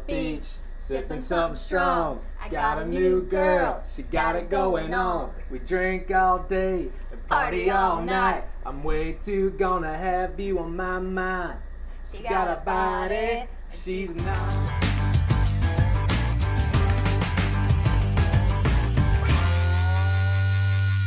beach, sipping something strong. I got a new girl, she got it going on. We drink all day and party all night. I'm way too gonna have you on my mind. She got a body, she's not.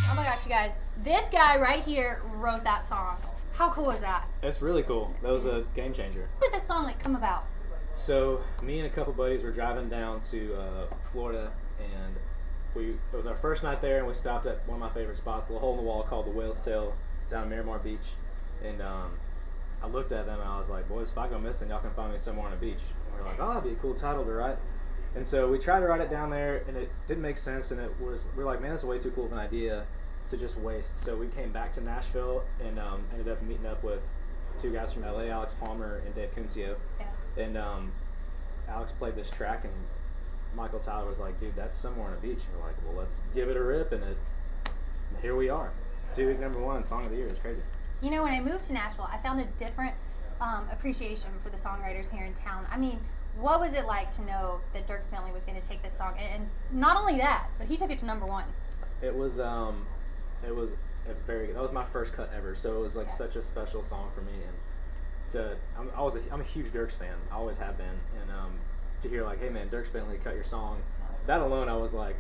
Oh my gosh, you guys, this guy right here wrote that song. How cool is that? That's really cool. That was a game changer. How did this song come about? So me and a couple buddies were driving down to Florida, and it was our first night there, and we stopped at one of my favorite spots, a hole in the wall called the Whale's Tail down in Miramar Beach. And I looked at them and I was like, boys, if I go missing, y'all can find me somewhere on a beach. And we were like, oh, that'd be a cool title to write. And so we tried to write it down there, and it didn't make sense, and we were like, man, that's way too cool of an idea to just waste. So we came back to Nashville and ended up meeting up with two guys from LA, Alex Palmer and Dave Kuncio. Yeah. And Alex played this track, and Michael Tyler was like, dude, that's somewhere on a beach. And we're like, well, let's give it a rip, and here we are. 2-week #1 song of the year. It's crazy. You know, when I moved to Nashville, I found a different appreciation for the songwriters here in town. I mean, what was it like to know that Dierks Bentley was going to take this song? And not only that, but he took it to #1. It was a very good. That was my first cut ever, so it was like such a special song for me. And I'm a huge Dierks fan. I always have been. And to hear like, hey man, Dierks Bentley cut your song, that alone, I was like,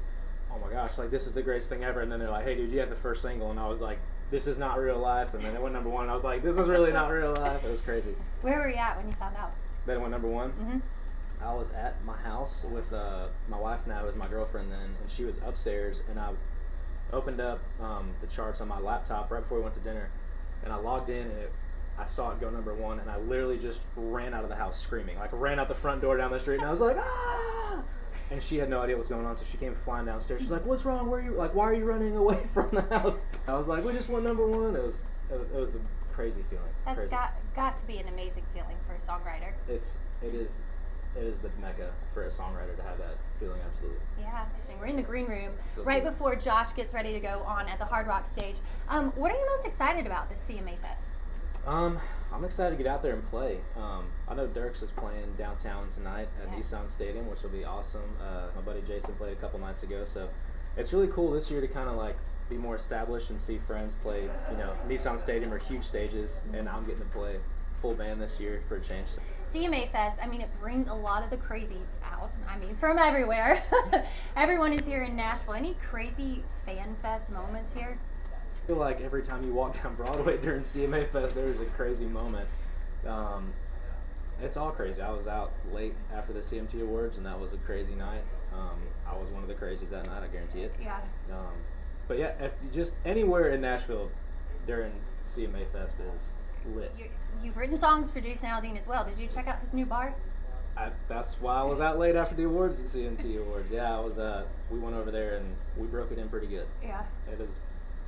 oh my gosh, like this is the greatest thing ever. And then they're like, hey dude, you have the first single, and I was like, this is not real life. And then it went #1, and I was like, this is really not real life. It was crazy. Where were you at when you found out? Then it went #1. Mm-hmm. I was at my house with my wife now, was my girlfriend then, and she was upstairs, and I opened up the charts on my laptop right before we went to dinner, and I logged in, and I saw it go #1, and I literally just ran out of the house screaming, like ran out the front door down the street, and I was like, ah! And she had no idea what was going on, so she came flying downstairs. She's like, what's wrong? Where are you? Like, why are you running away from the house? I was like, we just went #1. It was the crazy feeling. That's crazy. got to be an amazing feeling for a songwriter. It is the mecca for a songwriter to have that feeling, absolutely. Yeah, we're in the green room Feels right good. before Josh gets ready to go on at the Hard Rock stage. What are you most excited about this CMA Fest? I'm excited to get out there and play. I know Dierks is playing downtown tonight at Nissan Stadium, which will be awesome. My buddy Jason played a couple nights ago, so it's really cool this year to kind of like be more established and see friends play. You know, Nissan Stadium are huge stages, and I'm getting to play full band this year for a change. CMA Fest, I mean, it brings a lot of the crazies out. I mean, from everywhere. Everyone is here in Nashville. Any crazy fan fest moments here? I feel like every time you walk down Broadway during CMA Fest, there's a crazy moment. It's all crazy. I was out late after the CMT Awards, and that was a crazy night. I was one of the crazies that night, I guarantee it. Yeah. But yeah, if just anywhere in Nashville during CMA Fest is lit. You've written songs for Jason Aldean as well. Did you check out his new bar? That's why I was out late after the awards and CMT Awards. Yeah, I was. We went over there and we broke it in pretty good. Yeah. It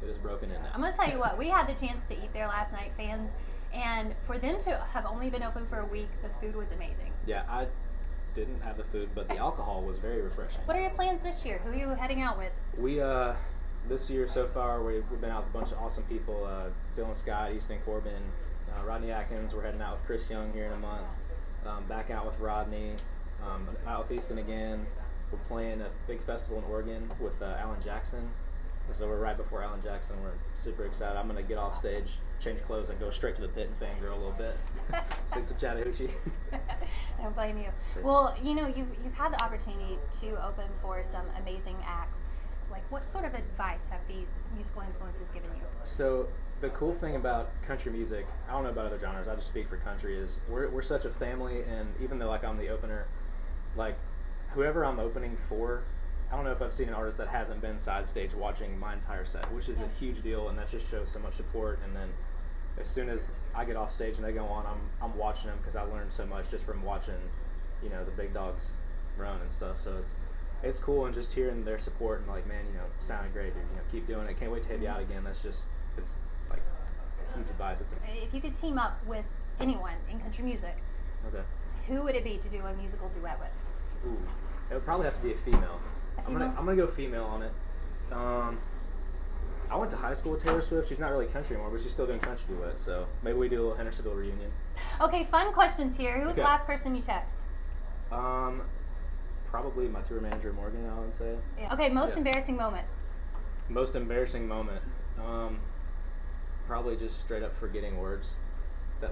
is broken in now. I'm gonna tell you what. We had the chance to eat there last night, fans, and for them to have only been open for a week, the food was amazing. Yeah, I didn't have the food, but the alcohol was very refreshing. What are your plans this year? Who are you heading out with? We this year so far we've been out with a bunch of awesome people. Dylan Scott, Easton Corbin, Rodney Atkins. We're heading out with Chris Young here in a month. Back out with Rodney. Out with Easton again. We're playing a big festival in Oregon with Alan Jackson. So we're right before Alan Jackson. We're super excited. I'm gonna get off stage, change clothes, and go straight to the pit and fangirl a little bit. Sing some Chattahoochee. I don't blame you. Well, you know, you've had the opportunity to open for some amazing acts. Like, what sort of advice have these musical influences given you? So the cool thing about country music, I don't know about other genres, I just speak for country, is we're such a family, and even though like I'm the opener, like whoever I'm opening for, I don't know if I've seen an artist that hasn't been side stage watching my entire set, which is a huge deal, and that just shows so much support. And then as soon as I get off stage and they go on, I'm watching them because I learned so much just from watching, you know, the big dogs run and stuff. So it's cool, and just hearing their support and like, man, you know, sounded great, dude. You know, keep doing it. Can't wait to have you out again. It's like huge advice. If you could team up with anyone in country music, okay, who would it be to do a musical duet with? Ooh, it would probably have to be a female. I'm gonna go female on it. I went to high school with Taylor Swift. She's not really country anymore, but she's still doing country duets. So maybe we do a little Hendersonville reunion. Okay, fun questions here. Who was the last person you text? Probably my tour manager Morgan, I would say. Yeah. Okay, most Yeah. embarrassing moment. Most embarrassing moment. Probably just straight up forgetting words,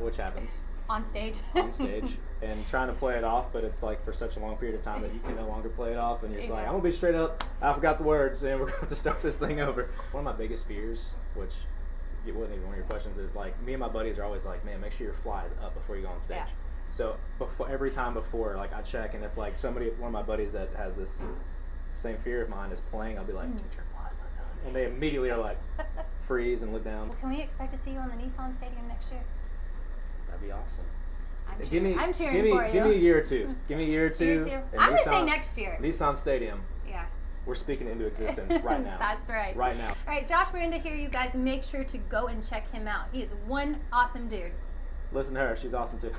which happens On stage. on stage, and trying to play it off, but it's like for such a long period of time that you can no longer play it off, and you're just like, I'm gonna be straight up, I forgot the words, and we're gonna have to start this thing over. One of my biggest fears, which it wasn't even one of your questions, is like me and my buddies are always like, man, make sure your fly is up before you go on stage. Yeah. So every time before, like I check, and if like one of my buddies that has this same fear of mine is playing, I'll be like, get your flies undone, and they immediately are like, freeze and look down. Well, can we expect to see you on the Nissan Stadium next year? That'd be awesome. I'm Give cheering, me, I'm cheering give me, for you. Give me a year or two. Give me a year or two. Year two. and I'm going to say Nissan- next year. Nissan Stadium. Yeah. We're speaking into existence right now. That's right. Right now. All right, Josh Mirenda here. You guys make sure to go and check him out. He is one awesome dude. Listen to her. She's awesome too.